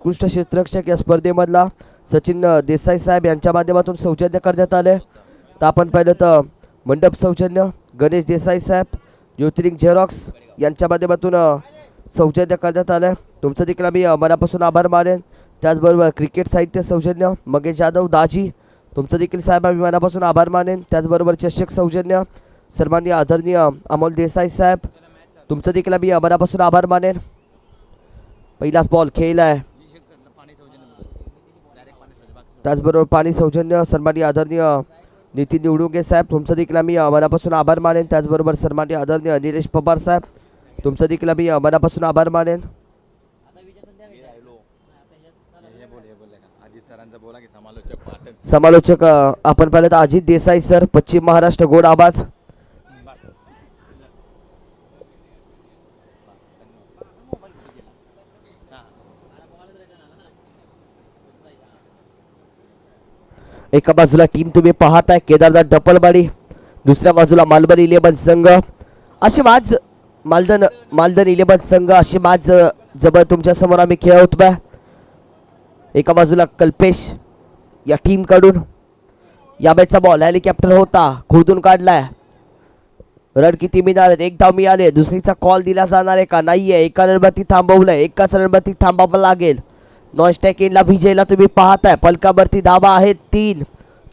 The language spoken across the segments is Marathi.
उत्कृष्ट क्षेत्ररक्षक या स्पर्धेमधला सचिन देसाई साहेब यांच्या माध्यमातून सौजन्य करण्यात आले. तर आपण पाहिलं तर मंडप सौजन्य गणेश देसाई साहेब ज्योतिर्लिंग झेरॉक्स यांच्या माध्यमातून सौजन्य करण्यात आले. तुमचं देखील आम्ही मनापासून आभार मानेन. त्याचबरोबर क्रिकेट साहित्य सौजन्य मगेश जाधव दाजी तुमचं देखील साहेब आम्ही मनापासून आभार मानेन. त्याचबरोबर चषक सौजन्य सन्माननीय आदरणीय अमोल देसाई साहेब तुमचं देखील आम्ही मनापासून आभार मानेन. पहिलाच बॉल खेळला आहे. त्याचबरोबर पाणी सौजन्य सन्माननीय आदरणीय नितीन निवडुंगे साहेब तुमचं देखील आम्ही मनापासून आभार मानेन. त्याचबरोबर सन्माननीय आदरणीय निलेश पवार साहेब तुमचं देखील आम्ही मनापासून आभार मानेन. समालोचक आपण पाहिलं तर अजित देसाई सर पश्चिम महाराष्ट्र गोड आवाज. एका बाजूला टीम तुम्ही पाहताय केदारनाथ डपलबाडी दुसऱ्या बाजूला मालबन 11 संघ अशी माझ मालदन 11 संघ अशी माझ जबर तुमच्या समोर आम्ही खेळवतोय. एका बाजूला कल्पेश या टीम कडून या बॅचचा बॉल हेलिकॉप्टर होता खोदून काढलाय. रन किती मिळाले? एक धाव मिळाले. दुसरीचा कॉल दिला जाणार आहे का? नाहीये. एका रनवरती थांबवलंय. एकाच रनवरती थांबावं लागेल. नॉन स्ट्राइक इनला विजयला तुम्ही पाहताय. पलकावरती धावा आहेत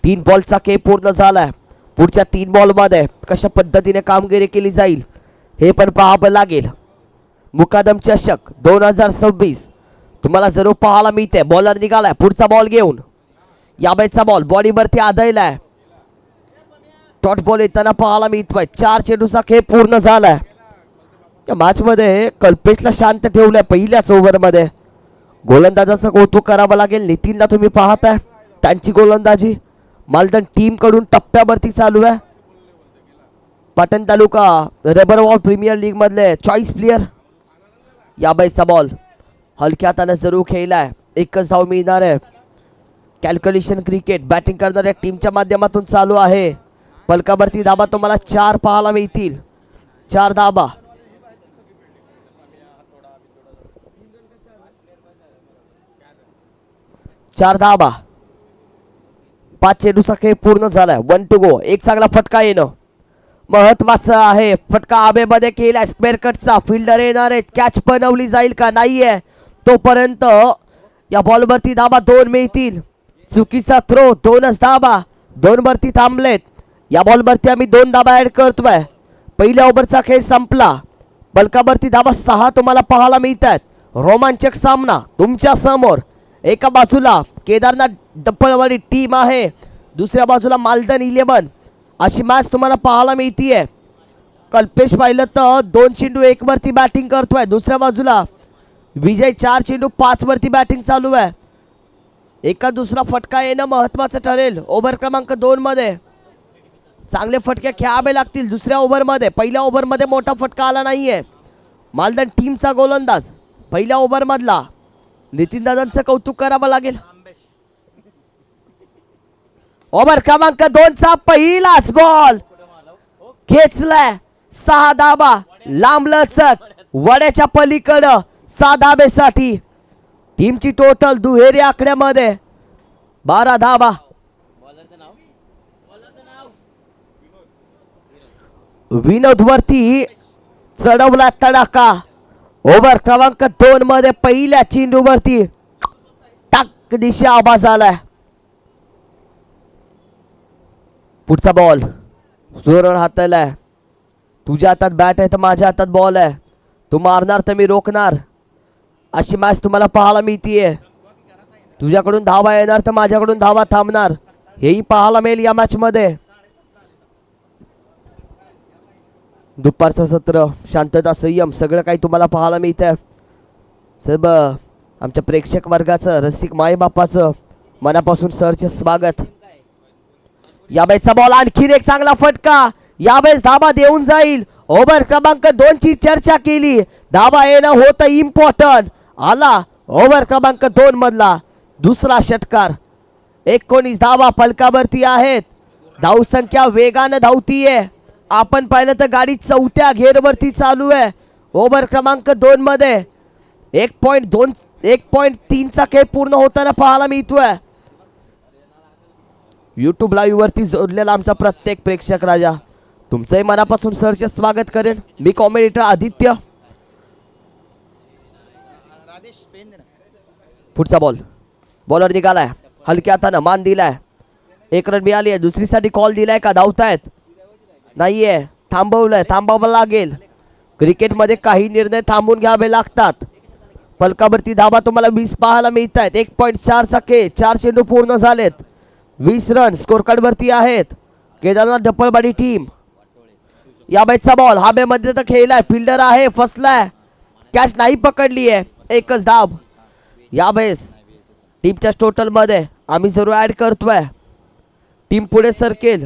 3 बॉलचा खेळ पूर्ण झालाय. पुढच्या 3 बॉलमध्ये कशा पद्धतीने कामगिरी केली जाईल हे पण पाहावं लागेल. मुकादम चषक 2026 तुम्हाला जरूर पाहायला मिळते. बॉलर निघालाय पुढचा बॉल घेऊन. या बॅचचा बॉल बॉडीवरती आदळलाय. डॉट बॉल येताना पाहायला मिळतोय. 4 चेंडूचा खेळ पूर्ण झालाय. या मॅच मध्ये कल्पेशला शांत ठेवलंय पहिल्याच ओव्हरमध्ये. गोलंदाजाचं कौतुक करावं लागेल. नितीनला तुम्ही पाहताय त्यांची गोलंदाजी मालदन टीम कडून टप्प्यावरती चालू आहे. पाटण तालुका रबर बॉल प्रीमियर लीग मधले चॉईस प्लेयर. या बॅचचा बॉल हलक्या हाताने जरूर खेळलाय. एकच धाव मिळणार आहे. कॅल्क्युलेशन क्रिकेट बॅटिंग करणाऱ्या टीमच्या माध्यमातून चालू आहे. पलकावरती धाबा तुम्हाला 4 पाहायला मिळतील. 4 धाबा. 4 धाबा. 5 चेंडूचा खेळ पूर्ण झालाय. 1 टू गो. एक चांगला फटका येणं महत्वाचं आहे. फटका हवेमध्ये केलाय. स्क्वेअर कटचा फिल्डर येणार आहेत. कॅच बनवली जाईल का? नाहीये. तोपर्यंत या बॉलवरती धाबा 2 मिळतील. चुकीचा थ्रो 2च धाबा. 2 वरती थांबलेत. या बॉलवरती आम्ही 2 धाबा ऍड करतोय. पहिल्या ओव्हरचा खेळ संपला. पलकावरती धाबा 6 तुम्हाला पाहायला मिळतात. रोमांचक सामना तुमच्या समोर. एका बाजूला केदारनाथ डप्पलवाडी टीम आहे. दुसऱ्या बाजूला मालदन 11 अशी मॅच तुम्हाला पाहायला मिळतीये. कल्पेश पाहिलं तर 2 चेंडू 1 वरती बॅटिंग करतोय. दुसऱ्या बाजूला विजय 4 चेंडू 5 वरती बॅटिंग चालू आहे. एका दुसरा फटका येणं महत्वाचं ठरेल. ओव्हर क्रमांक 2 मध्ये चांगले फटके खेळावे लागतील. दुसऱ्या ओव्हरमध्ये पहिल्या ओव्हरमध्ये मोठा फटका आला नाहीये. मालदन टीमचा गोलंदाज पहिल्या ओव्हर मधला नितीन दादांचं कौतुक करावं लागेल. ओव्हर क्रमांक 2 चा पहिलाच बॉल खेचलाय. 6 धाबा. लांब लचक वड्याच्या पलीकडं 6 धाबेसाठी. टीमची टोटल दुहेरी आकड्यामध्ये 12 धाबा. विनोद वरती चढवला तडाखा. ओव्हर क्रमांक 2 मध्ये पहिल्या चेंडू वरती टाक दिशा आवाज आलाय. पुढचा बॉल जोरावर हातालाय. तुझ्या हातात बॅट आहे तर माझ्या हातात बॉल आहे. तू मारणार तर मी रोखणार अशी मॅच तुम्हाला पाहायला मिळतीये. तुझ्याकडून धावा येणार तर माझ्याकडून धावा थांबणार हेही पाहायला मिळेल या मॅच मध्ये. दुपारचं सत्र शांतता संयम सगळं काही तुम्हाला पाहायला मिळतंय. सर्व आमच्या प्रेक्षक वर्गाचं रसिक मायबापाचं मनापासून सरचे स्वागत. या बॅचचा बॉल आणखीन एक चांगला फटका. यावेळेस धाबा देऊन जाईल. ओव्हर क्रमांक 2 ची चर्चा केली. धाबा येणं होतं इम्पॉर्टंट. आला ओव्हर क्रमांक 2 मधला दुसरा षटकार. 19 धावा फलकावरती आहेत. धावसंख्या वेगानं धावतीये. आपण पाहिलं तर गाडी 4थ्या घेरवरती चालू आहे. ओव्हर क्रमांक 2 मध्ये 1.2 1.3 चा खेळ पूर्ण होताना पाहायला मिळतोय. YouTube लाईव्ह वरती जोडलेला आमचा प्रत्येक प्रेक्षक राजा तुमचंही मनापासून सरचे स्वागत करेन. मी कॉमेडिटर आदित्य. पुढचा बॉलर निघालाय हलक्या हातानं मान दिलाय. 1 रन मिळाली आहे. दुसरीसाठी कॉल दिलाय का धावतायत नाहीये थांबवावं लागेल. क्रिकेटमध्ये काही निर्णय थांबून घ्यावे लागतात. फलकावरती धाबा तुम्हाला 20 पाहायला मिळत आहेत. 1.4 चा खेळ 4 चेंडू पूर्ण झालेत. 20 रन स्कोर कार्ड वरती आहेत. केदारनाथ डप्पलवाडी टीम. या बॅटचा बॉल हवेमध्ये तर खेळलाय. फिल्डर आहे फसलाय. कॅच नाही पकडली आहे. एकच धाब. या बेस टीमच्या टोटल मध्ये आम्ही जरूर ऍड करतोय. टीम पुढे सरकेल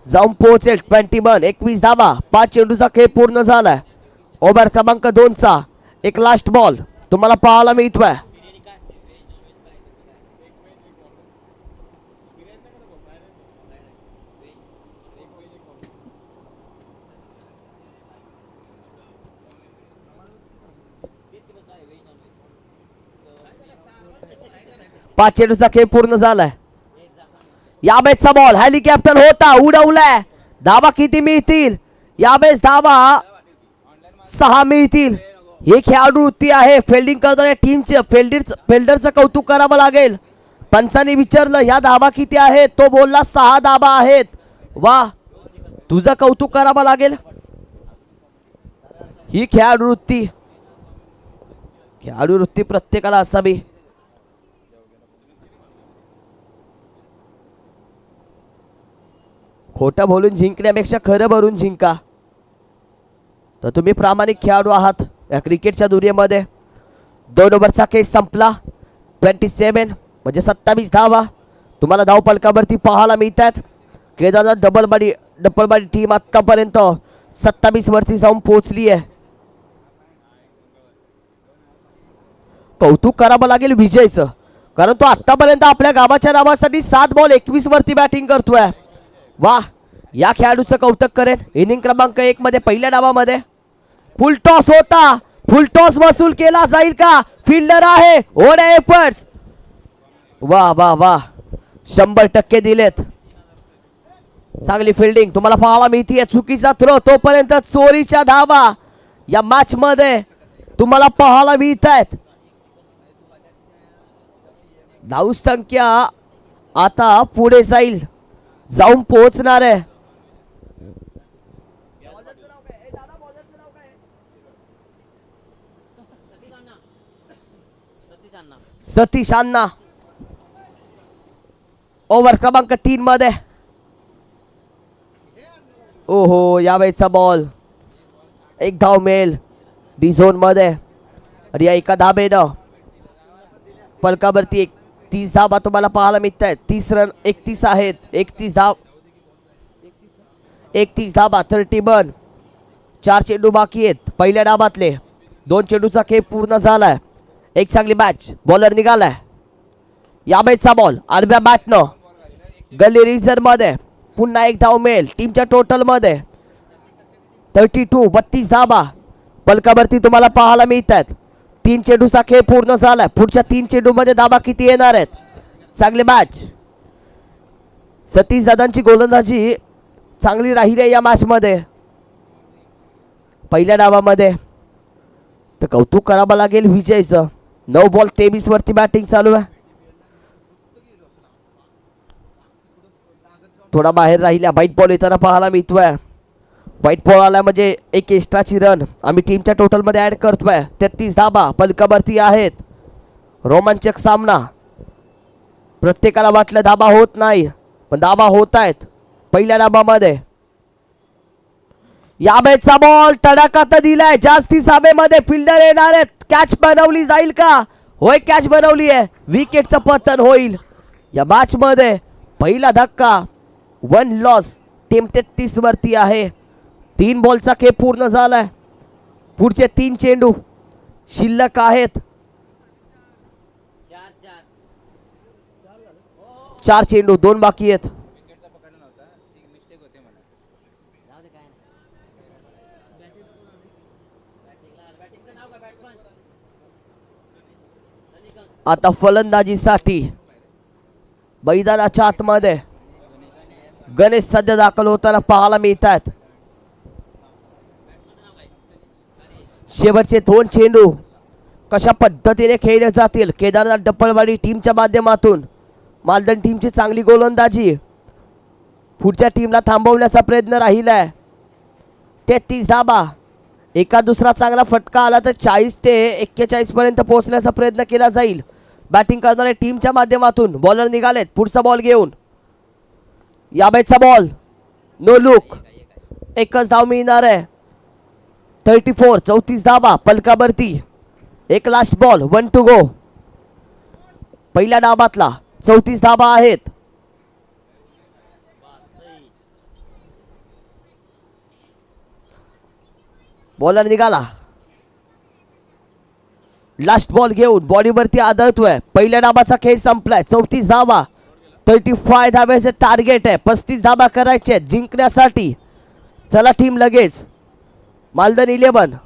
जाऊन पोहोचेल 21. 21 धाबा 5 चेंडूचा खेळ पूर्ण झालाय. ओव्हर क्रमांक 2 चा एक लास्ट बॉल तुम्हाला पाहायला मिळतोय. पाच चेंडूचा खेळ पूर्ण झालाय. या बॅटचा बॉल हेलिकॉप्टर होता उडवलाय. धाबा किती मिळतील या बेस धाबा 6 मिळतील. हे खेळाडू वृत्ती आहे. फिल्डिंग करणाऱ्या टीमचे फिल्डरचं कौतुक करावं लागेल. पंचांनी विचारलं या धाबा किती आहेत तो बोलला 6 धाबा आहेत. वा तुझं कौतुक करावं लागेल. ही खेळाडू वृत्ती प्रत्येकाला असावी. खोटं बोलून जिंकण्यापेक्षा खरं भरून जिंका. तर तुम्ही प्रामाणिक खेळाडू आहात या क्रिकेटच्या दुनियेमध्ये. 2 ओव्हरचा खेळ संपला. 27 म्हणजे 27 धावा तुम्हाला धाव फलकावरती पाहायला मिळतात. केदारनाथ डबलबाडी टीम आतापर्यंत 27 वरती जाऊन पोहोचली आहे. कौतुक करावं लागेल विजयचं कारण तो आतापर्यंत आपल्या गावाच्या नावासाठी 7 बॉल 21 वरती बॅटिंग करतोय. वा या खेळाडूचं कौतुक करेन. इनिंग क्रमांक 1 मध्ये पहिल्या डावामध्ये फुल टॉस होता. फुल टॉस वसूल केला जाईल का. फिल्डर आहे ओढ एफर्ट्स. वा वा वा 100% दिलेत. चांगली फिल्डिंग तुम्हाला पाहायला मिळते. चुकीचा थ्रो तोपर्यंत चोरीच्या धावा या मॅच मध्ये तुम्हाला पाहायला मिळत आहेत. धाव संख्या आता पुढे जाऊन पोहोचणार आहे. सतीश अण्णा ओव्हर क्रमांक 3 मध्ये. ओहो या वेळेचा बॉल एक धाव मिळेल डी झोन मध्ये आणि या एका धाबेनं फलकावरती 30 धाबा तुम्हाला पाहायला मिळत आहेत. 30 रन 31 आहेत. 31 धाबा 31. 4 चेंडू बाकी आहेत पहिल्या डाबातले. 2 चेंडूचा खेळ पूर्ण झालाय. एक चांगली मॅच. बॉलर निघालाय. या बॅटचा बॉल आडव्या बॅटनं गली रिझन मध्ये पुन्हा एक धाव मिळेल टीमच्या टोटल मध्ये. 32 धाबा फलकावरती तुम्हाला पाहायला मिळतात. 3 चेंडूचा खेळ पूर्ण झालाय. पुढच्या 3 चेंडू मध्ये धाबा किती येणार आहेत. चांगली मॅच. सतीश दादांची गोलंदाजी चांगली राहिली आहे या मॅच मध्ये. पहिल्या डावामध्ये तर कौतुक करावं लागेल विजयचं. 9 बॉल 23 वरती बॅटिंग चालू आहे. थोडा बाहेर राहिल्या. व्हाईट बॉल येताना पाहायला मिळतोय. व्हाईट बॉल आला म्हणजे एक एक्स्ट्राची रन आम्ही टीमच्या टोटल मध्ये ऍड करतोय. 33 धाबा फलकावरती आहेत. रोमांचक सामना. प्रत्येकाला वाटलं धाबा होत नाही पण धाबा होत आहेत पहिल्या डाबामध्ये. या बॅटचा बॉल तडाखा तर दिलाय. जास्ती साभेमध्ये फिल्डर येणार आहेत. कॅच बनवली जाईल का. होय कॅच बनवली आहे. विकेटचं पतन होईल या मॅच मध्ये. पहिला धक्का 1 लॉस. टीम 33 वरती आहे. 3 बॉलचा खेळ पूर्ण झालाय. पुढचे 3 चेंडू शिल्लक आहेत. 4 चेंडू 2 बाकी आहेत. आता फलंदाजीसाठी मैदानाच्या आतमध्ये गणेश सध्या दाखल होताना पाहायला मिळतात. शेवटचे 2 चेंडू कशा पद्धतीने खेळले जातील. केदारनाथ डप्पलवाडी टीमच्या माध्यमातून मालदण टीमची चांगली गोलंदाजी, पुढच्या टीमला थांबवण्याचा प्रयत्न राहिलाय. 33 धाबा, एका दुसरा चांगला फटका आला तर 40 ते 41 पर्यंत पोहोचण्याचा प्रयत्न केला जाईल. बॅटिंग करणाऱ्या टीमच्या माध्यमातून बॉलर निघालेत पुढचा बॉल घेऊन. यावेळेचा बॉल नो लुक, एकच धाव मिळणार आहे. 34, 34 धाबा पलकावरती. एक लास्ट बॉल, 1 टू गो. पहिल्या डावातला 34 धाबा आहेत. बॉलर निघाला, लास्ट बॉल घेऊन बॉडीवरती आदळतोय. पहिल्या डावाचा खेळ संपलाय. 34 धावा, 35 धाब्याचे टार्गेट आहे. 35 धाबा करायचे जिंकण्यासाठी. चला टीम लगेच. मालदण 11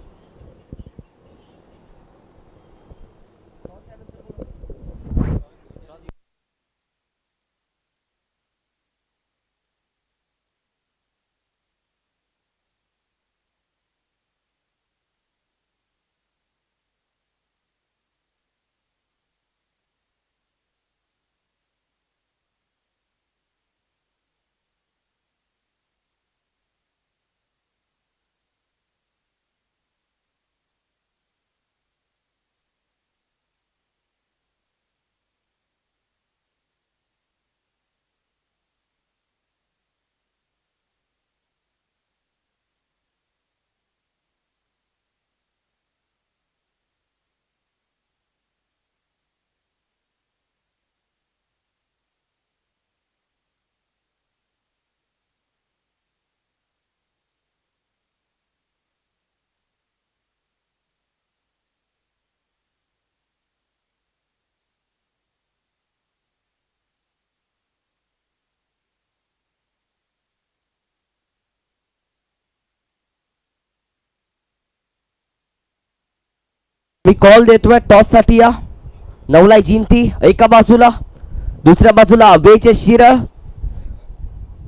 मी कॉल देतोय टॉस साठी. या नवलाई जिंती एका बाजूला, दुसऱ्या बाजूला वेचे शिरळ,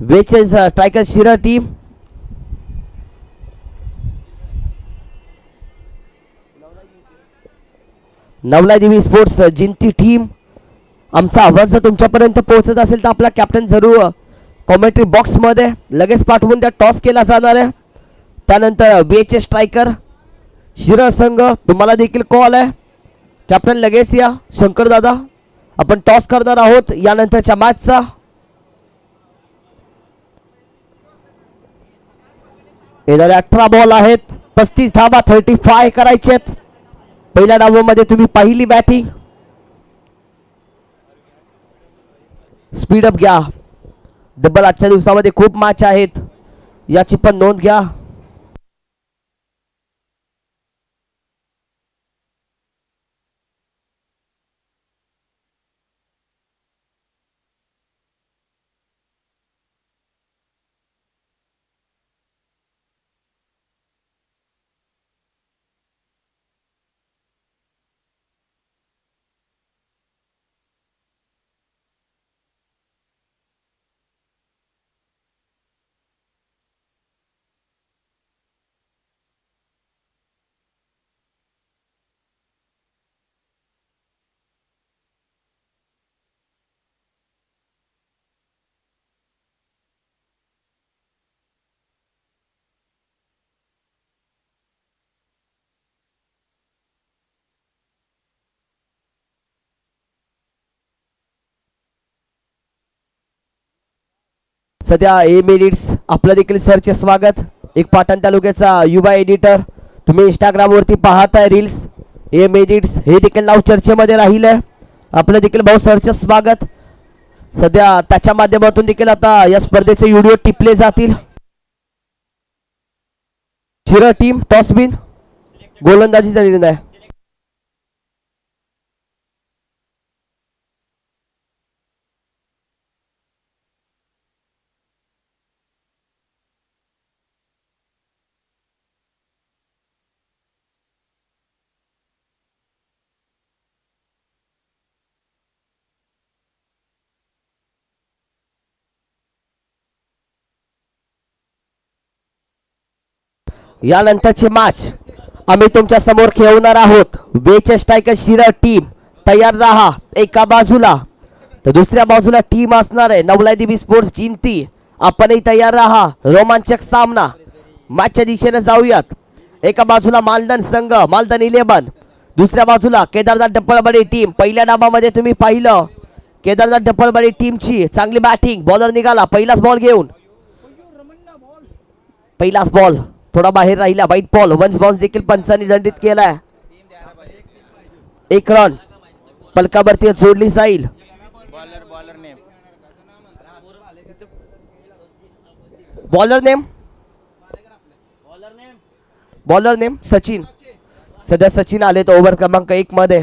वेचे स्ट्रायकर शिरळ टीम. नवलाई देवी स्पोर्ट्स जिंती टीम. आमचा आवाज जर तुमच्यापर्यंत पोहोचत असेल तर आपला कॅप्टन जरूर कॉमेंट्री बॉक्स मध्ये लगेच पाठवून द्या. टॉस केला जाणार आहे. त्यानंतर वेचे स्ट्रायकर शिरळ संघ, तुम्हाला देखील कॉल आहे. कॅप्टन लगेच या. शंकर दादा, आपण टॉस करणार आहोत यानंतरच्या मॅचचा. येणारे 18 बॉल आहेत. 35 धाबा 35 करायचेत. पहिल्या डावामध्ये तुम्ही पहिली बॅटिंग. स्पीडअप घ्या. डबल आजच्या दिवसामध्ये खूप मॅच आहेत, याची पण नोंद घ्या. सध्या एम एडिट्स आपलं देखील सरचे स्वागत. एक पाटण तालुक्याचा युवा एडिटर, तुम्ही इंस्टाग्रामवरती पाहताय रील्स. एम एडिट्स हे देखील नाव चर्चेमध्ये राहिलंय. आपलं देखील भाऊ सरचे स्वागत. सध्या त्याच्या माध्यमातून देखील आता या स्पर्धेचे व्हिडिओ टिपले जातील. शिरळ टीम टॉस बिन, गोलंदाजीचा निर्णय. यानंतरची मॅच आम्ही तुमच्या समोर खेळवणार आहोत. वेचे स्ट्रायकर शिरळ टीम तयार राहा एका बाजूला, तर दुसऱ्या बाजूला टीम असणार आहे नवलादेवी स्पोर्ट्स जिंती. आपणही तयार राहा. रोमांचक सामना मॅचच्या दिशेने जाऊयात. एका बाजूला मालदन संघ मालदन 11, दुसऱ्या बाजूला केदारनाथ डप्पळवाडी टीम. पहिल्या डावामध्ये तुम्ही पाहिलं केदारनाथ डप्पळवाडी टीमची चांगली बॅटिंग. बॉलर निघाला पहिलाच बॉल घेऊन. पहिलाच बॉल थोडा बाहेर राहिला. वाईट बॉल. वन्स बॉल देखील पंचांनी दंडित केलाय. 1 रन पलकावरती जोडली जाईल. Bowler name Sachin. सध्या सचिन आले तर ओव्हर क्रमांक 1 मध्ये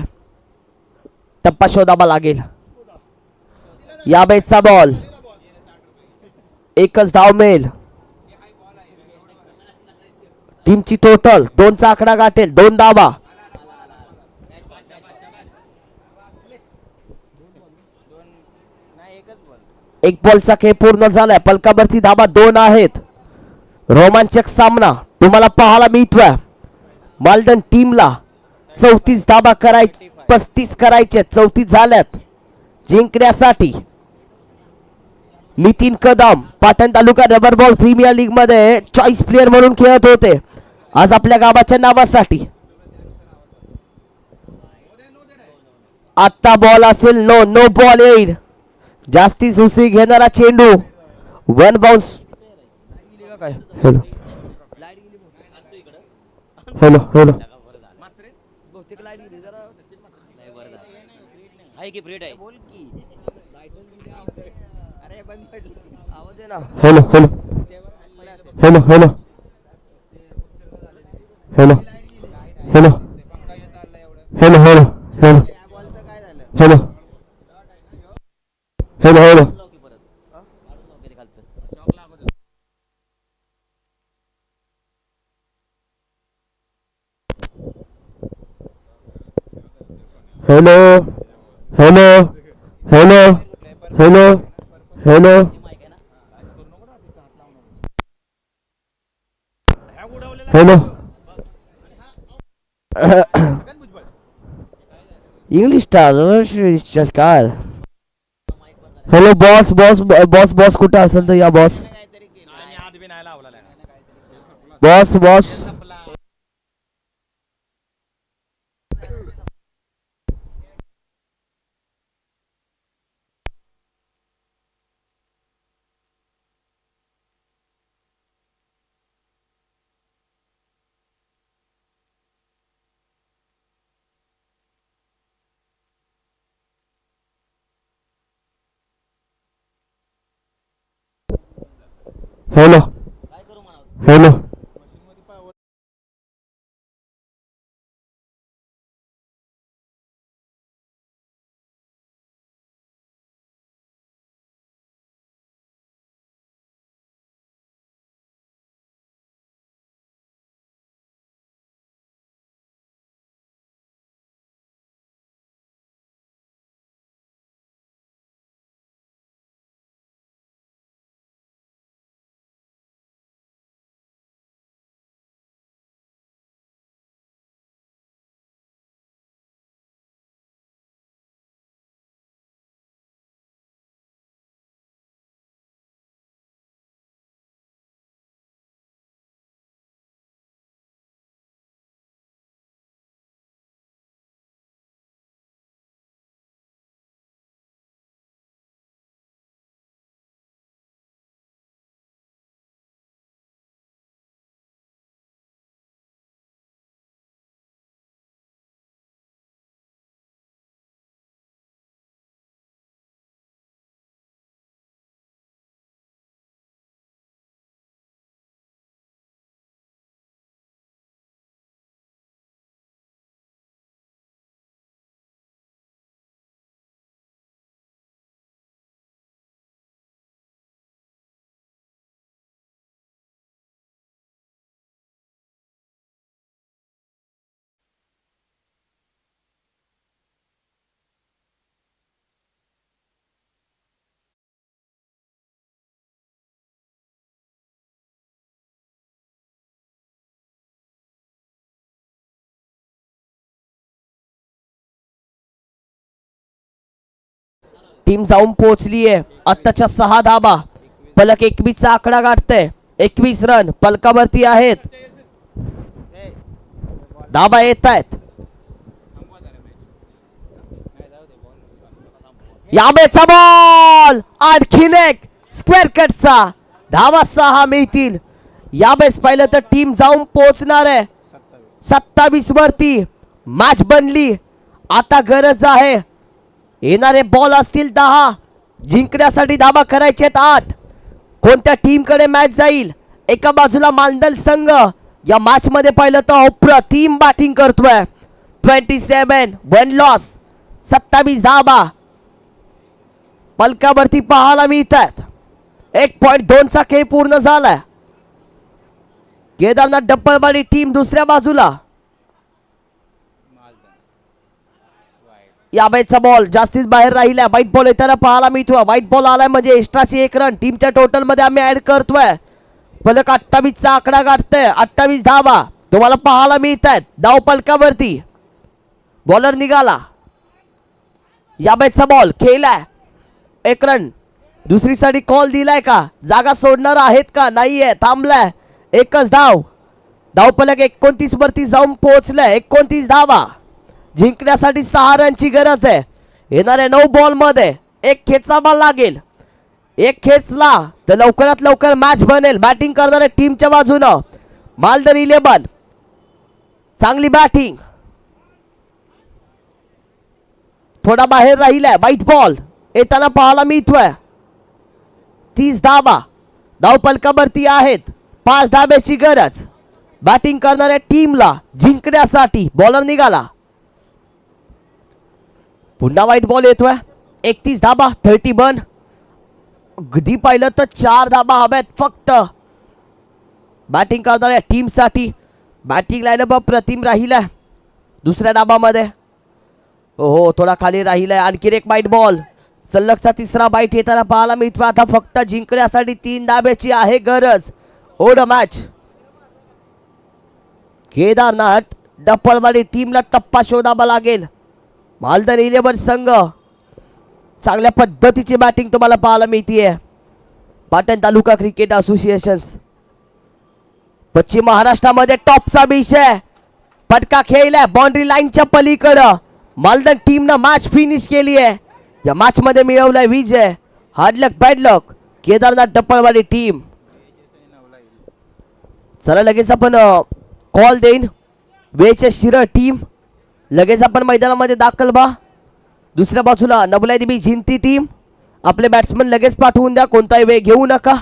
टप्पा शोधावा लागेल. या बेसचा बॉल एकच धाव मिळेल. टीमची टोटल 2चा आकडा गाठेल. 2 धावा. एक बॉलचा खेळ पूर्ण झालाय. पलकावरती धावा 2 आहेत. रोमांचक सामना तुम्हाला पाहायला मिळतोय. मालदन टीमला 34 धावा करायचे, 35 करायचे. 34 झाल्यात. जिंकण्यासाठी नितीन कदम पाटण तालुका रबर बॉल प्रीमियर लीग मध्ये चॉईस प्लेअर म्हणून खेळत होते. आज आपल्या गावाच्या नावासाठी आता बॉल असेल. नो बॉल येईल. जास्ती सुसी घेणारा चेंडू. 1 bounce. Hello hello hello hello hello hello hello hello hello hello hello hello hello hello hello hello hello hello hello English car. Hello boss boss boss boss कुठे असेल तर या boss. Boss boss hello hello team जाऊन पोहोचलीये आत्ताच्या 6 धाबा. पलक 21 चा आकडा गाठते. 21 रन पलकावरती आहेत. धाबा येत आहेत. याबेचा बॉल आणखीन एक स्क्वेअर कटचा. धावा 6 मिळतील. यावेळेस पाहिलं तर टीम जाऊन पोहोचणार आहे 27 वरती. मॅच बनली. आता गरज आहे येणारे बॉल असतील 10. जिंकण्यासाठी धावा करायचे 8. कोणत्या टीम कडे मॅच जाईल? एका बाजूला मालदण संघ या मॅच मध्ये पाहिलं तर अप्रतिम बॅटिंग करतोय. 27 1 लॉस 27 धावा पलकावरती पाहायला मिळतात. 1.2 चा खेळ पूर्ण झालाय. केदारनाथ डब्बलवाडी टीम दुसऱ्या बाजूला. यावेळेचा बॉल जास्तीच बाहेर राहिला. व्हाईट बॉल येताना पाहायला मिळतोय. व्हाईट बॉल आलाय म्हणजे एक्स्ट्राची 1 रन टीमच्या टोटल मध्ये आम्ही ऍड करतोय. पलक 28 चा आकडा गाठतोय. 28 धावा तुम्हाला पाहायला मिळतात. धाव पलकावरती. बॉलर निघाला. यावेळेचा बॉल खेळलाय. 1 रन. दुसरी साठी कॉल दिलाय का? जागा सोडणार आहेत का? नाहीये. थांबलाय. एकच धाव. धावपलक 29 वरती जाऊन पोहोचलाय. 29 धावा जिंकण्यासाठी 6 रनची गरज आहे. येणाऱ्या 9 बॉल मध्ये 1 खेचावा लागेल. 1 खेचला तर लवकरात लवकर मॅच बनेल. बॅटिंग करणाऱ्या टीमच्या बाजूनं मालदण 11 चांगली बॅटिंग. थोडा बाहेर राहिलाय. व्हाईट बॉल येताना पाहायला मिळतोय. 30 धावा धावपलकावरती आहेत. 5 धाब्याची गरज बॅटिंग करणाऱ्या टीमला जिंकण्यासाठी. बॉलर निघाला. पुन्हा व्हाईट बॉल येतोय. 31 धाबा 31. अगदी पाहिलं तर 4 धाबा हव्यात फक्त बॅटिंग करणाऱ्या टीम साठी. बॅटिंग लाईनअप प्रतिम राहिलाय दुसऱ्या धाबामध्ये. हो थोडा खाली राहिलाय. आणखी एक व्हाईट बॉल. सलगचा 3रा बाईट येताना पाहायला मिळतो. आता फक्त जिंकण्यासाठी 3 धाब्याची आहे गरज. ओढ मॅच. केदारनाथ डप्पलवाडी टीमला टप्पा शोधावा लागेल. मालदण 11 संघ चांगल्या पद्धतीची बॅटिंग तुम्हाला पाहायला मिळतीये. पाटण तालुका क्रिकेट असोसिएशन पश्चिम महाराष्ट्रामध्ये टॉपचा विषय. फटका खेळलाय बाउंड्री लाईनच्या पलीकडं. मालदण टीमनं मॅच फिनिश केली आहे. या मॅच मध्ये मिळवलाय विजय. हार्ड लक बॅड लक केदारनाथ डप्पलवाडी टीम. चला लगेच आपण कॉल देईन. वेचे शिरळ टीम लगेच आपण मैदानामध्ये दाखल व्हा. दुसऱ्या बाजूला नबुलाई देवी जिंती टीम. आपले बॅट्समन लगेच पाठवून द्या. कोणताही वेळ घेऊ नका.